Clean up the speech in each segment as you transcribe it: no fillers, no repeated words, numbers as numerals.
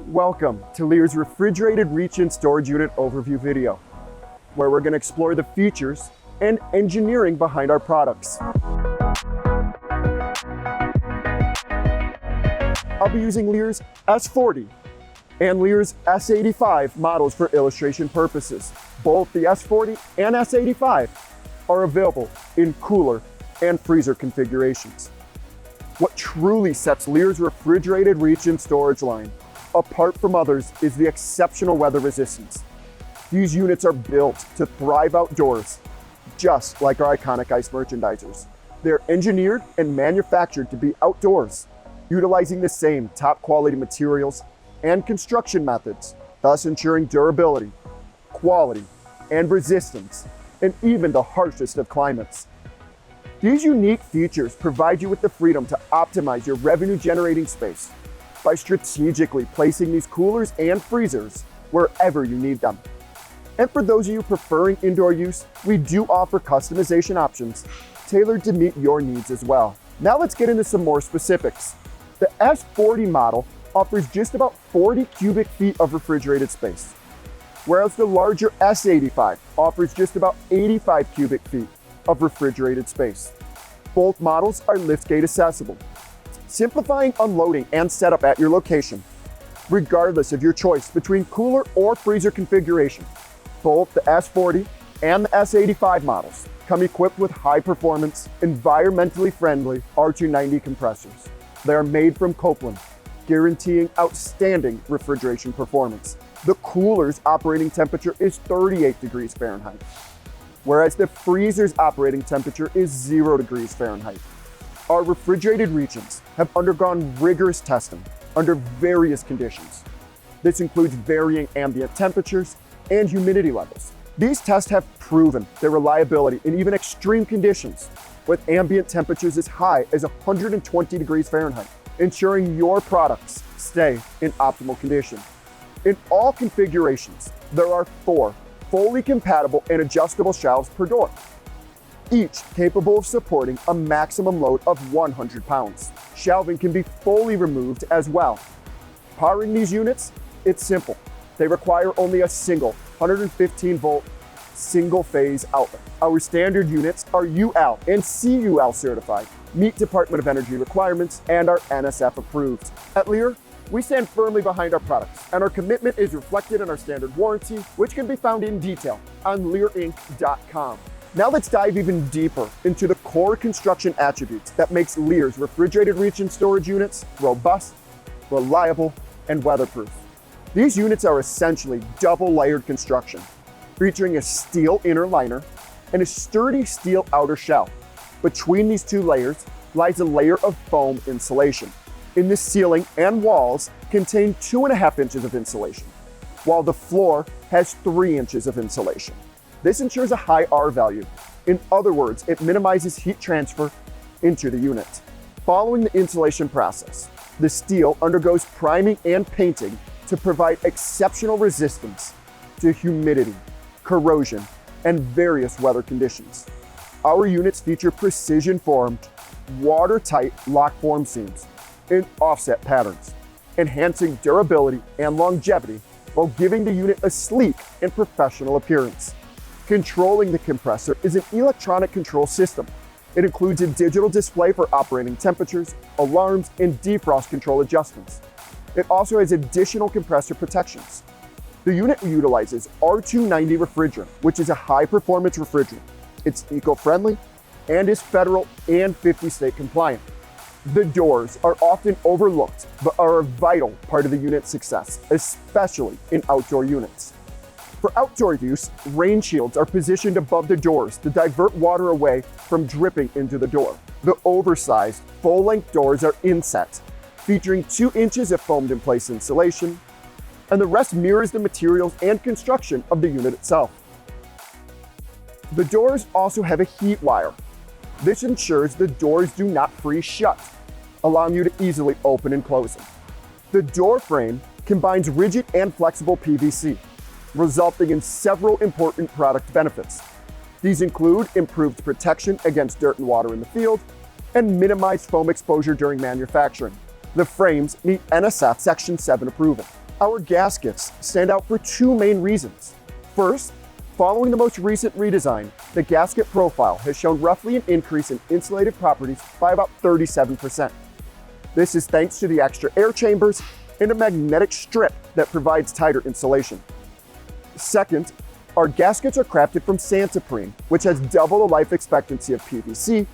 Welcome to Leer's Refrigerated Reach-In Storage Unit Overview video, where we're going to explore the features and engineering behind our products. I'll be using Leer's S40 and Leer's S85 models for illustration purposes. Both the S40 and S85 are available in cooler and freezer configurations. What truly sets Leer's Refrigerated Reach-In Storage line apart from others is the exceptional weather resistance. These units are built to thrive outdoors, just like our iconic ice merchandisers. They're engineered and manufactured to be outdoors, utilizing the same top quality materials and construction methods, thus ensuring durability, quality, and resistance in even the harshest of climates. These unique features provide you with the freedom to optimize your revenue-generating space by strategically placing these coolers and freezers wherever you need them. And for those of you preferring indoor use, we do offer customization options tailored to meet your needs as well. Now let's get into some more specifics. The S40 model offers just about 40 cubic feet of refrigerated space, whereas the larger S85 offers just about 85 cubic feet of refrigerated space. Both models are liftgate accessible, simplifying unloading and setup at your location. Regardless of your choice between cooler or freezer configuration, both the S40 and the S85 models come equipped with high-performance, environmentally friendly R290 compressors. They are made from Copeland, guaranteeing outstanding refrigeration performance. The cooler's operating temperature is 38 degrees Fahrenheit, whereas the freezer's operating temperature is 0 degrees Fahrenheit. Our refrigerated Reach-Ins have undergone rigorous testing under various conditions. This includes varying ambient temperatures and humidity levels. These tests have proven their reliability in even extreme conditions, with ambient temperatures as high as 120 degrees Fahrenheit, ensuring your products stay in optimal condition. In all configurations, there are 4 fully compatible and adjustable shelves per door, each capable of supporting a maximum load of 100 pounds. Shelving can be fully removed as well. Powering these units, it's simple. They require only a single 115-volt single-phase outlet. Our standard units are UL and CUL certified, meet Department of Energy requirements, and are NSF approved. At Leer, we stand firmly behind our products, and our commitment is reflected in our standard warranty, which can be found in detail on leerinc.com. Now let's dive even deeper into the core construction attributes that makes Leer's Refrigerated Reach-In Storage Units robust, reliable, and weatherproof. These units are essentially double-layered construction, featuring a steel inner liner and a sturdy steel outer shell. Between these two layers lies a layer of foam insulation. In the ceiling and walls contain 2.5 inches of insulation, while the floor has 3 inches of insulation. This ensures a high R value. In other words, it minimizes heat transfer into the unit. Following the insulation process, the steel undergoes priming and painting to provide exceptional resistance to humidity, corrosion, and various weather conditions. Our units feature precision-formed, watertight lock form seams in offset patterns, enhancing durability and longevity while giving the unit a sleek and professional appearance. Controlling the compressor is an electronic control system. It includes a digital display for operating temperatures, alarms, and defrost control adjustments. It also has additional compressor protections. The unit utilizes R290 refrigerant, which is a high-performance refrigerant. It's eco-friendly and is federal and 50-state compliant. The doors are often overlooked, but are a vital part of the unit's success, especially in outdoor units. For outdoor use, rain shields are positioned above the doors to divert water away from dripping into the door. The oversized, full-length doors are inset, featuring 2 inches of foamed-in-place insulation, and the rest mirrors the materials and construction of the unit itself. The doors also have a heat wire. This ensures the doors do not freeze shut, allowing you to easily open and close them. The door frame combines rigid and flexible PVC, resulting in several important product benefits. These include improved protection against dirt and water in the field, and minimized foam exposure during manufacturing. The frames meet NSF Section 7 approval. Our gaskets stand out for two main reasons. First, following the most recent redesign, the gasket profile has shown roughly an increase in insulative properties by about 37%. This is thanks to the extra air chambers and a magnetic strip that provides tighter insulation. Second, our gaskets are crafted from sandsupreme, which has double the life expectancy of PVC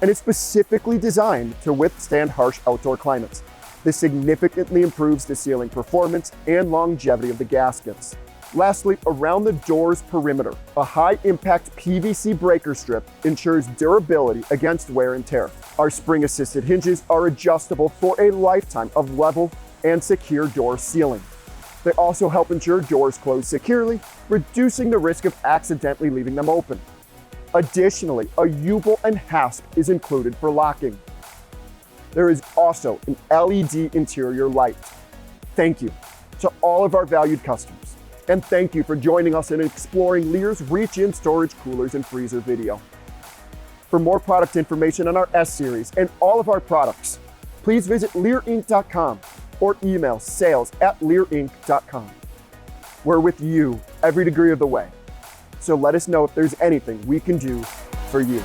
and is specifically designed to withstand harsh outdoor climates. This significantly improves the sealing performance and longevity of the gaskets. Lastly, around the door's perimeter, a high-impact PVC breaker strip ensures durability against wear and tear. Our spring-assisted hinges are adjustable for a lifetime of level and secure door sealing. They also help ensure doors close securely, reducing the risk of accidentally leaving them open. Additionally, a U-bolt and hasp is included for locking. There is also an LED interior light. Thank you to all of our valued customers, and thank you for joining us in exploring Leer's reach-in storage coolers and freezer video. For more product information on our S-Series and all of our products, please visit leerinc.com or email sales@leerinc.com. We're with you every degree of the way, so let us know if there's anything we can do for you.